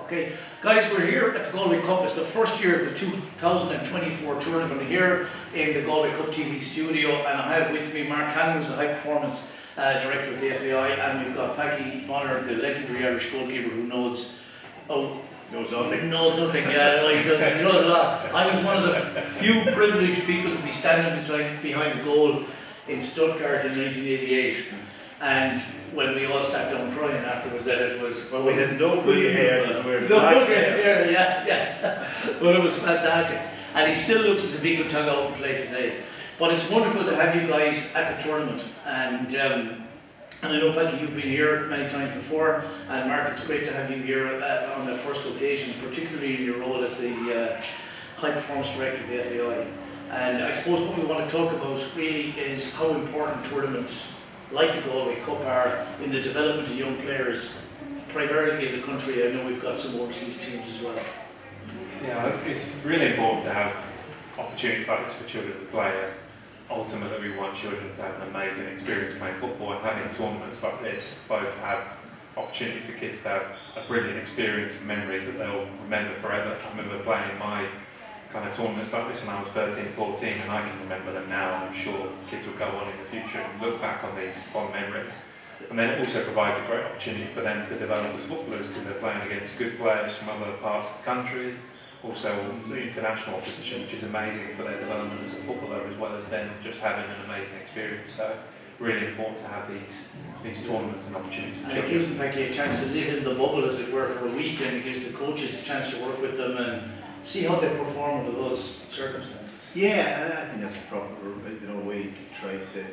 Okay, guys, we're here at the Galway Cup. It's the first year of the 2024 tournament here in the Galway Cup TV studio, and I have with me Marc Canham, who's the high performance director of the FAI, and we've got Packie, the legendary Irish goalkeeper who knows nothing. Knows nothing, yeah, like he doesn't. He knows a lot. I was one of the few privileged people to be standing behind the goal in Stuttgart in 1988. And when we all sat down crying afterwards, that it was... Well, we didn't know who you hair. Yeah. But it was fantastic. And he still looks as if he could tug out and play today. But it's wonderful to have you guys at the tournament. And I know, Packie, you've been here many times before. And Marc, it's great to have you here on the first occasion, particularly in your role as the high performance director of the FAI. And I suppose what we want to talk about really is how important tournaments like the Galway Cup are in the development of young players, primarily in the country. I know we've got some overseas teams as well. Yeah, it's really important to have opportunities like this for children to play. Ultimately, we want children to have an amazing experience playing football, and having tournaments like this both have opportunity for kids to have a brilliant experience and memories that they'll remember forever. I remember playing my kind of tournaments like this when I was 13, 14, and I can remember them now, and I'm sure kids will go on in the future and look back on these fond memories. And then it also provides a great opportunity for them to develop as footballers, because they're playing against good players from other parts of the country, also the international opposition, which is amazing for their development as a footballer, as well as them just having an amazing experience. So really important to have these tournaments and opportunities for children. And it gives them, Packie, a chance to live in the bubble, as it were, for a week, and it gives the coaches a chance to work with them and see how they perform under those circumstances. Yeah, and I think that's a proper way to try to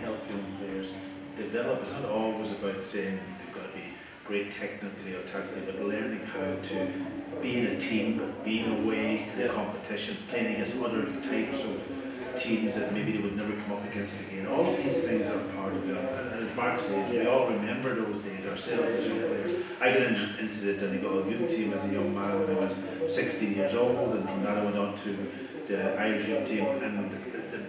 help young players develop. It's not always about saying they've got to be great technically or tactically, but learning how to be in a team, being away in competition, playing against other types of teams that maybe they would never come up against again. All of these things are part of it. And as Marc says, we all remember those days ourselves as young players. I got into the Donegal youth team as a young man when I was 16 years old, and from that I went on to the Irish youth team, and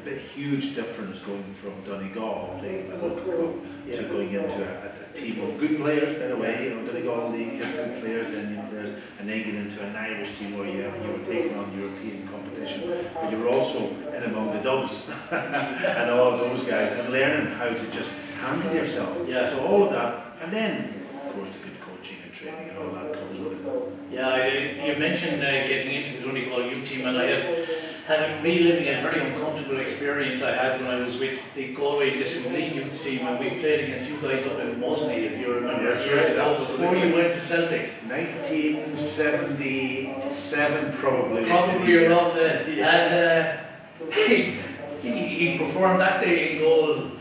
the huge difference going from Donegal playing a local club to going into a team of good players, by the way, Donegal League, good players, then young players, and then get into an Irish team where you were taking on European competition, but you were also in among the dubs and all of those guys, and learning how to just handle yourself. Yeah. So all of that, and then of course the good coaching and training and all that comes with it. Yeah, you mentioned getting into the Donegal youth team, and I had reliving a very uncomfortable experience I had when I was with the Galway District League youth team, and we played against you guys up in Musley, if you remember, years ago, before you went to Celtic. 1977 probably. Probably around then. Yeah. And he performed that day in goal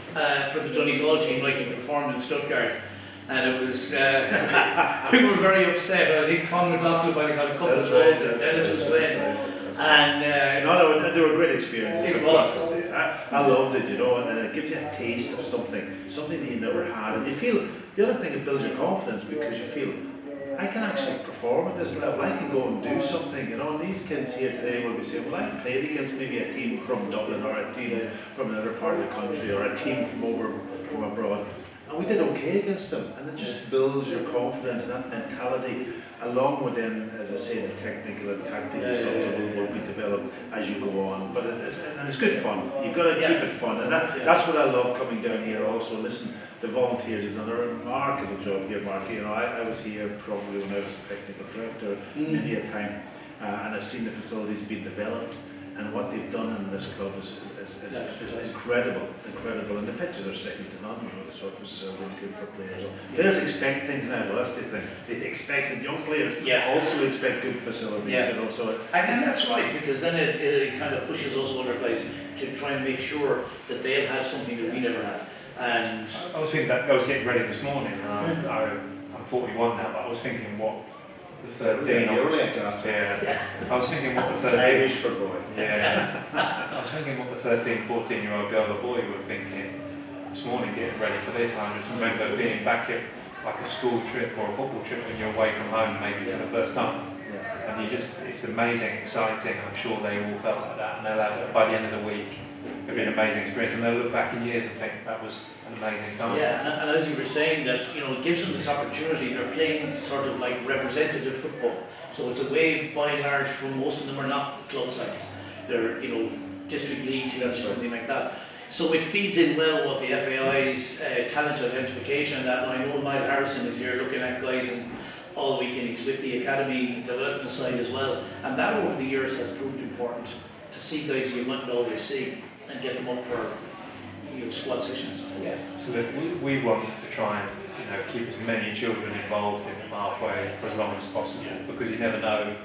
for the Donegal team like he performed in Stuttgart. And it was, we were very upset. I think Con McLaughlin might have got a couple of goals, and Dennis was playing. And they were great experiences. It was. I loved it, and it gives you a taste of something that you never had. And you feel, the other thing, it builds your confidence, because you feel, I can actually perform at this level, I can go and do something, and these kids here today will be saying, well, I played against maybe a team from Dublin, or a team from another part of the country, or a team from abroad. And we did okay against them, and it just builds your confidence and that mentality, along with then, as I say, the technical and tactical stuff that will be developed as you go on. But it's good fun. You've got to keep it fun, and that's what I love coming down here also. Listen, the volunteers have done a remarkable job here, Marc. I was here probably when I was a technical director many a time, and I've seen the facilities being developed, and what they've done in this club is incredible, and the pitches are second to none. The surfaces are really good for players. Players expect things now. Well, that's the thing. They expect that young players also expect good facilities. And that's right, because then it kind of pushes us other places to try and make sure that they'll have something that we never had. And I was thinking that I was getting ready this morning, and I'm 41 now, but I was thinking what the 13. I was thinking what the 13. Irish for boy. Yeah. I was thinking what the 13, 14-year-old girl or boy were thinking this morning, getting ready for this. And I just remember being back at like a school trip or a football trip when you're away from home, maybe for the first time. And it's amazing, exciting. I'm sure they all felt like that, and they'll have, by the end of the week, it'll be an amazing experience, and they'll look back in years and think that was an amazing time. Yeah, and as you were saying, that it gives them this opportunity. They're playing sort of like representative football, so it's a way, by and large, for most of them are not club sides. They're district league teams or something like that. So it feeds in well with the FAI's talent identification and that. And I know Niall Harrison is here looking at guys all week, and he's with the academy development side as well. And that over the years has proved important to see guys you wouldn't always see and get them up for squad sessions. Yeah, so we want to try and keep as many children involved in the pathway for as long as possible, because you never know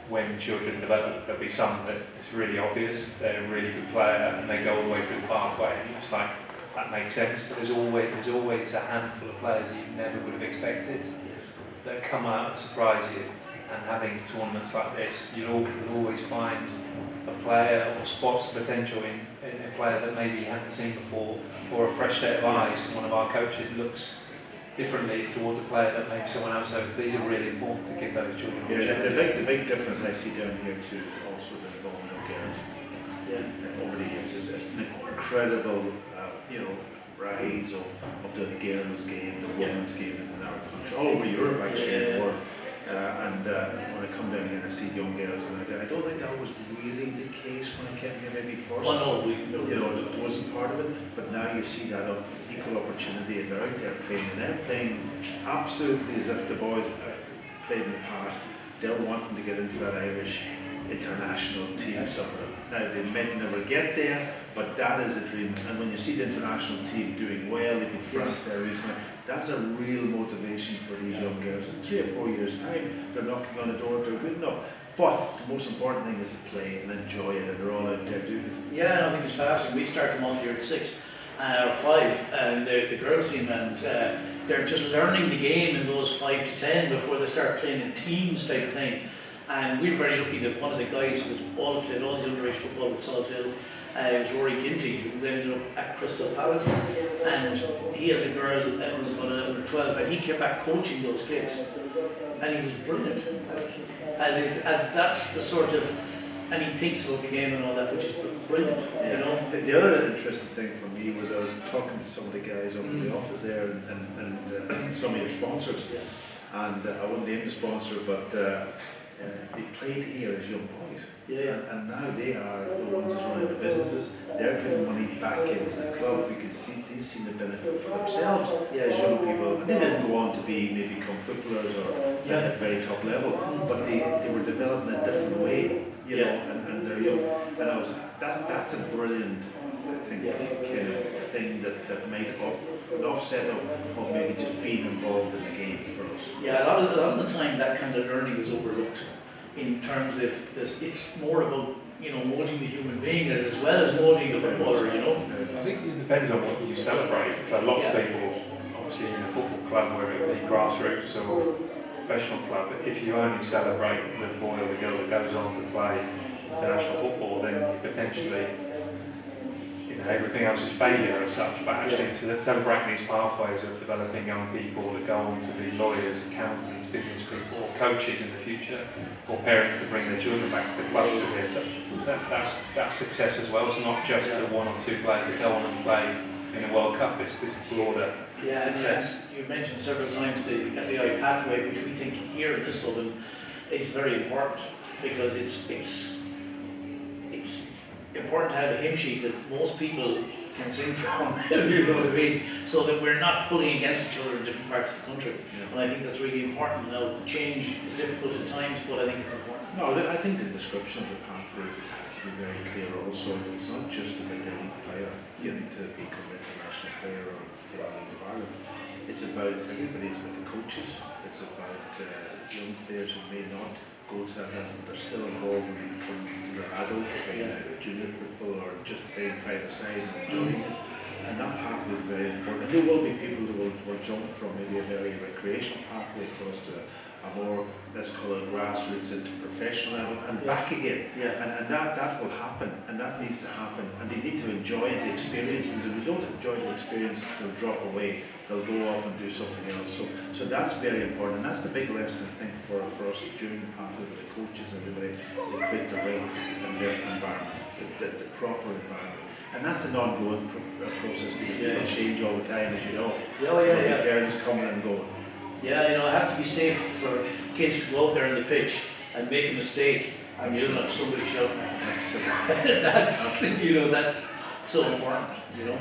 when children develop. There'll be some that it's really obvious, they're a really good player and they go all the way through the pathway and it's like, that makes sense, but there's always a handful of players that you never would have expected that come out and surprise you. And having tournaments like this, you'll always find a player or spots potential in a player that maybe you hadn't seen before, or a fresh set of eyes. One of our coaches looks differently towards a player that maybe someone else. So these are really important to give those children. Yeah, the big difference I see down here too, also the involvement of girls over the years, is an incredible rise of the girls' game, the women's game in our country, all over Europe actually, in the world. And when I come down here and I see young girls, and I don't think that was really the case when I came here maybe first. It wasn't part of it, but now you see that equal opportunity, and they're out there playing, and they're playing absolutely as if the boys played in the past. They're wanting to get into that Irish international team somewhere. Now they may never get there, but that is a dream. And when you see the international team doing well, they've been France there recently, that's a real motivation for these young girls. In 3 or 4 years' time, they're knocking on the door if they're good enough. But the most important thing is to play and enjoy it, and they're all out there doing it. Yeah, I think it's fascinating. We start them off here at 6 or 5, and the girls team, and they're just learning the game in those 5 to 10 before they start playing in teams type of thing. And we're very lucky that one of the guys who played all his underage football with Salt Hill was Rory Ginty, who ended up at Crystal Palace, and he has a girl that was about 11 or 12, and he came back coaching those kids, and he was brilliant. And that's the sort of, and he thinks about the game and all that, which is brilliant. The other interesting thing for me was I was talking to some of the guys over in the office there, and some of your sponsors, and I wouldn't name the sponsor, but they played here as young boys, and now they are the ones that's running the businesses. They're putting money back into the club because they've seen the benefit for themselves as young people. And they didn't go on to maybe become footballers or at a very top level, but they were developing a different way, and they're young. And that's a brilliant, I think, kind of thing that made an offset of maybe just being involved in the game for us. Yeah, a lot of the time that kind of learning is overlooked in terms of this. It's more about molding the human being as well as molding the footballer. I think it depends on what you celebrate. So lots of people, obviously in a football club, whether it be grassroots or professional club, if you only celebrate the boy or the girl that goes on to play international football, then you potentially everything else is failure as such, but actually celebrating these pathways of developing young people that go on to be lawyers, accountants, business people, or coaches in the future, or parents to bring their children back to the club because that's success as well. It's not just the 1 or 2 players that go on and play in a World Cup, it's this broader success. And you mentioned several times the FAI pathway, which we think here in this Dublin is very important, because it's important to have a hymn sheet that most people can sing from, if you know what I mean, so that we're not pulling against each other in different parts of the country. And I think that's really important. Now, change is difficult at times, but I think it's important. No, I think the description of the pathway has to be very clear also. It's not just about any player getting to become an international player or getting into Ireland. It's about everybody. It's about the coaches. It's about young players who may not go to that level, they're still involved when they come to their adult, playing junior football or just playing 5-a-side and enjoying it. And that pathway is very important. And there will be people who will jump from maybe a very recreational pathway across to a more, let's call it grassroots into professional level and back again. And that will happen, and that needs to happen. And they need to enjoy the experience, because if they don't enjoy the experience, they'll drop away. They'll go off and do something else. So that's very important, and that's the big lesson I think for us during the pathway with the coaches and everybody, is to create the right environment, the proper environment. And that's an ongoing process because people change all the time, as you know. Parents coming and going. Yeah, you know, it has to be safe for kids to go out there on the pitch and make a mistake and you don't have somebody shouting at them. That's, you know, that's so important, you know.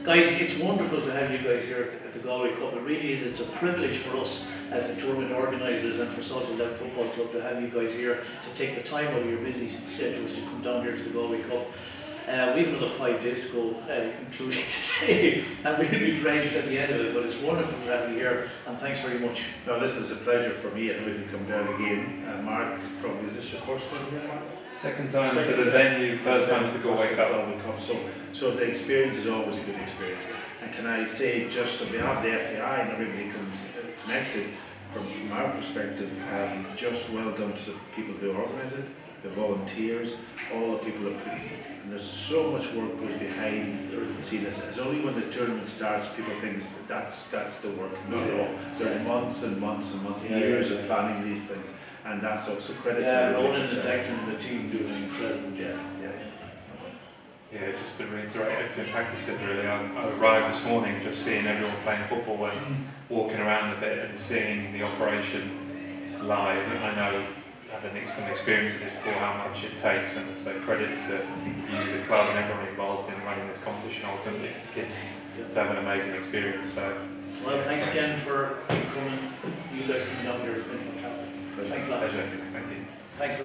Guys, it's wonderful to have you guys here at the Galway Cup. It really is. It's a privilege for us as the tournament organisers and for Saltland Football Club to have you guys here, to take the time out of your busy schedules to come down here to the Galway Cup. We have another 5 days to go, including today, and we'll be drenched at the end of it, but it's wonderful to have you here, and thanks very much. No, listen, it's a pleasure for me, and we can come down again. Mark, probably, is this your first time here, Mark? Second time to the venue, first time to the Galway Cup. So the experience is always a good experience. And can I say, just on behalf of the FAI and everybody connected, from our perspective, just well done to the people who organise it, the volunteers, all the people that put in. And there's so much work goes behind seeing this. It's only when the tournament starts people think that's the work. No. There's months and months and months, years of planning these things. And that's also credit to Ronan and Declan and the team doing an incredible job. Yeah, just to reiterate everything Packie said really, I arrived this morning just seeing everyone playing football and walking around a bit and seeing the operation live. And I know, having some experience of this before, how much it takes, and so credit to you, the club and everyone involved in running this competition ultimately for the kids to have an amazing experience. So, well, thanks again for coming. You guys coming down here, it's been fantastic. Thanks a lot. Pleasure. Thank you. Thanks.